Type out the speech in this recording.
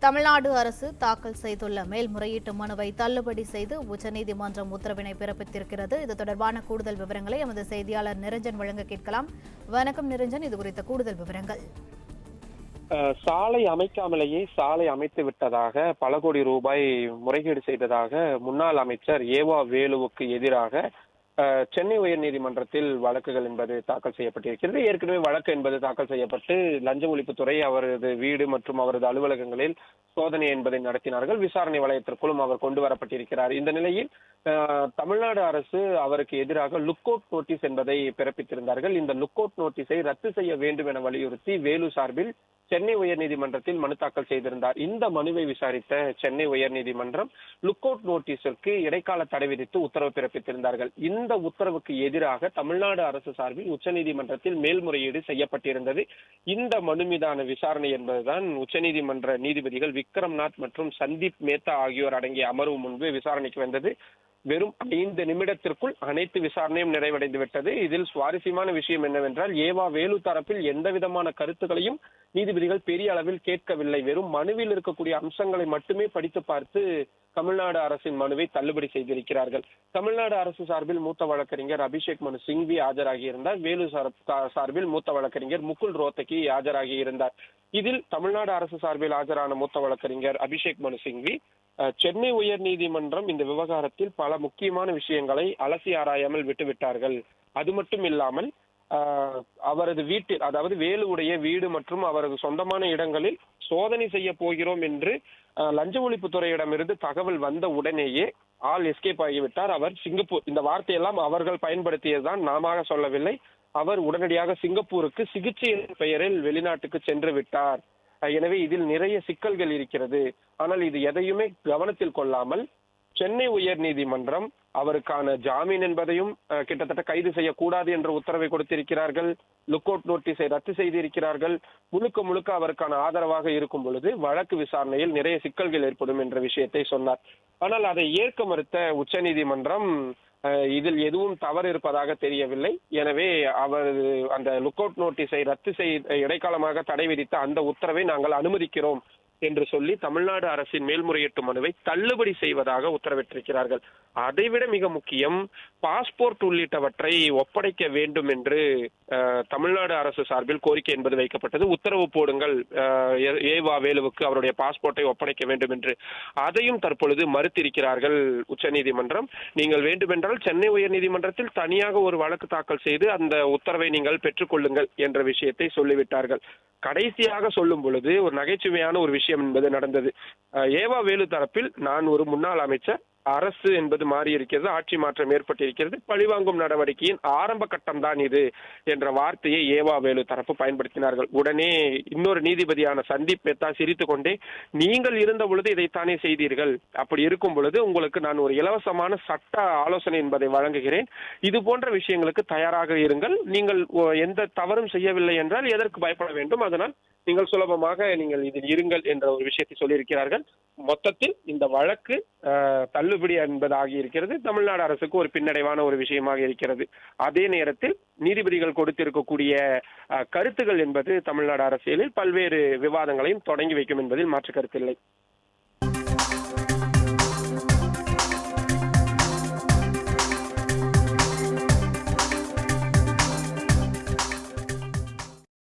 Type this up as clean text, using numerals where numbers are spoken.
தமிழ்நாடு அரசு தாக்கல் செய்துள்ள மேல்முறையீட்டு மனுவை தள்ளுபடி செய்து உச்சநீதிமன்றம் உத்தரவினை பிறப்பித்திருக்கிறது. இது தொடர்பான கூடுதல் விவரங்களை எமது செய்தியாளர் நிரஞ்சன் வழங்க கேட்கலாம். வணக்கம் நிரஞ்சன், இது குறித்த கூடுதல் விவரங்கள். சாலை அமைக்காமலேயே சாலை அமைத்து விட்டதாக பல கோடி ரூபாய் முறைகேடு செய்ததாக முன்னாள் அமைச்சர் ஏவா வேலுவுக்கு எதிராக சென்னை உயர்நீதிமன்றத்தில் வழக்குகள் என்பது தாக்கல் செய்யப்பட்டிருக்கிறது. ஏற்கனவே வழக்கு என்பது தாக்கல் செய்யப்பட்டு லஞ்ச ஒழிப்புத்துறை அவரது வீடு மற்றும் அவரது அலுவலகங்களில் சோதனை என்பதை நடத்தினார்கள். விசாரணை வளையத்திற்குள்ளும் அவர் கொண்டு வரப்பட்டிருக்கிறார். இந்த நிலையில் தமிழ்நாடு அரசு அவருக்கு எதிராக லுக் அவுட் நோட்டீஸ் என்பதை பிறப்பித்திருந்தார்கள். இந்த லுக் அவுட் நோட்டீஸை ரத்து செய்ய வேண்டும் என வலியுறுத்தி வேலு சார்பில் சென்னை உயர்நீதிமன்றத்தில் மனு தாக்கல் செய்திருந்தார். இந்த மனுவை விசாரித்த சென்னை உயர்நீதிமன்றம் லுக் அவுட் நோட்டீஸிற்கு இடைக்கால தடை விதித்து உத்தரவு பிறப்பித்திருந்தார்கள். இந்த உத்தரவுக்கு எதிராக தமிழ்நாடு அரசு சார்பில் உச்சநீதிமன்றத்தில் மேல்முறையீடு செய்யப்பட்டிருந்தது. இந்த மனு மீதான விசாரணை என்பதுதான் உச்சநீதிமன்ற நீதிபதிகள் விக்ரம்நாத் மற்றும் சந்தீப் மேத்தா ஆகியோர் அடங்கிய அமர்வு முன்பு விசாரணைக்கு வந்தது. வெறும் 5 நிமிடத்திற்குள் அனைத்து விசாரணையும் நிறைவடைந்து விட்டது. இதில் சுவாரஸ்யமான விஷயம் என்னவென்றால், ஏவா வேலு தரப்பில் எந்த விதமான கருத்துக்களையும் நீதிபதிகள் பெரிய அளவில் கேட்கவில்லை. வெறும் மனுவில் இருக்கக்கூடிய அம்சங்களை மட்டுமே படித்து பார்த்து தமிழ்நாடு அரசின் மனுவை தள்ளுபடி செய்திருக்கிறார்கள். தமிழ்நாடு அரசு சார்பில் மூத்த வழக்கறிஞர் அபிஷேக் மனு சிங்வி ஆஜராகியிருந்தார். வேலு சார்பில் மூத்த வழக்கறிஞர் முகுல் ரோத்தகி ஆஜராகியிருந்தார். இதில் தமிழ்நாடு அரசு சார்பில் ஆஜரான மூத்த வழக்கறிஞர் அபிஷேக் மனு சிங்வி, சென்னை உயர்நீதிமன்றம் இந்த விவகாரத்தில் பல முக்கியமான விஷயங்களை அலசி ஆராயாமல் விட்டுவிட்டார்கள். அது மட்டும் இல்லாமல் அவரது வீட்டில், அதாவது வேலுவுடைய வீடு மற்றும் அவரது சொந்தமான இடங்களில் சோதனை செய்ய போகிறோம் என்று லஞ்ச ஒழிப்புத்துறையிடமிருந்து தகவல் வந்த உடனேயே ஆள் எஸ்கேப் ஆகிவிட்டார். அவர் சிங்கப்பூர், இந்த வார்த்தையெல்லாம் அவர்கள் பயன்படுத்தியதுதான், நாம சொல்லவில்லை. அவர் உடனடியாக சிங்கப்பூருக்கு சிகிச்சை பெயரில் வெளிநாட்டுக்கு சென்று விட்டார். எனவே இதில் நிறைய சிக்கல்கள் இருக்கிறது. ஆனால் இது எதையுமே கவனத்தில் கொள்ளாமல் சென்னை உயர்நீதிமன்றம் அவருக்கான ஜாமீன் என்பதையும் கிட்டத்தட்ட கைது செய்யக்கூடாது என்ற உத்தரவை கொடுத்திருக்கிறார்கள். லுக் அவுட் நோட்டீஸை ரத்து செய்திருக்கிறார்கள். முழுக்க முழுக்க அவருக்கான ஆதரவாக இருக்கும் பொழுது வழக்கு விசாரணையில் நிறைய சிக்கல்கள் ஏற்படும் என்ற விஷயத்தை சொன்னார். ஆனால் அதை ஏற்க மறுத்த உச்சநீதிமன்றம் இதில் எதுவும் தவறு இருப்பதாக தெரியவில்லை. எனவே அவர் அந்த லுக் அவுட் நோட்டீஸை ரத்து செய்ய இடைக்காலமாக தடை விதித்த அந்த உத்தரவை நாங்கள் அனுமதிக்கிறோம் என்று சொல்லி தமிழ்நாடு அரசின் மேல்முறையீட்டு மனுவை தள்ளுபடி செய்வதாக உத்தரவிட்டிருக்கிறார்கள். அதைவிட மிக முக்கியம், பாஸ்போர்ட் உள்ளிட்டவற்றை ஒப்படைக்க வேண்டும் என்று தமிழ்நாடு அரசு சார்பில் கோரிக்கை என்பது வைக்கப்பட்டது. உத்தரவு போடுங்கள், ஏவா வேலுவுக்கு அவருடைய பாஸ்போர்ட்டை ஒப்படைக்க வேண்டும் என்று. அதையும் தற்பொழுது மறுத்திருக்கிறார்கள் உச்சநீதிமன்றம். நீங்கள் வேண்டுமென்றால் சென்னை உயர்நீதிமன்றத்தில் தனியாக ஒரு வழக்கு தாக்கல் செய்து அந்த உத்தரவை நீங்கள் பெற்றுக்கொள்ளுங்கள் என்ற விஷயத்தை சொல்லிவிட்டார்கள். கடைசியாக சொல்லும் பொழுது ஒரு நகைச்சுவையான ஒரு விஷயம் என்பது நடந்தது. ஏவா வேலு தரப்பில், நான் ஒரு முன்னாள் அமைச்சர், அரசு என்பது மாறி இருக்கிறது, ஆட்சி மாற்றம் ஏற்பட்டிருக்கிறது, பழிவாங்கும் நடவடிக்கையின் ஆரம்ப கட்டம் தான் இது என்ற வார்த்தையை ஏவா வேலு தரப்பு பயன்படுத்தினார்கள். உடனே இன்னொரு நீதிபதியான சந்தீப் மேத்தா சிரித்து கொண்டே, நீங்கள் இருந்த பொழுது இதைத்தானே செய்தீர்கள், அப்படி இருக்கும் பொழுது உங்களுக்கு நான் ஒரு இலவசமான சட்ட ஆலோசனை என்பதை வழங்குகிறேன், இது போன்ற விஷயங்களுக்கு தயாராக இருங்கள், நீங்கள் எந்த தவறும் செய்யவில்லை என்றால் எதற்கு பயப்பட வேண்டும், அதனால் நீங்கள் சுலபமாக நீங்கள் இதில் இருங்கள் என்ற ஒரு விஷயத்தை சொல்லியிருக்கிறார்கள். மொத்தத்தில் இந்த வழக்கு தள்ளுபடி என்பது ஆகியிருக்கிறது. தமிழ்நாடு அரசுக்கு ஒரு பின்னடைவான ஒரு விஷயமாக இருக்கிறது. அதே நேரத்தில் நீதிபதிகள் கொடுத்திருக்கக்கூடிய கருத்துகள் என்பது தமிழ்நாடு அரசியலில் பல்வேறு விவாதங்களையும் தொடங்கி வைக்கும் என்பதில் மாற்று கருத்தில்லை.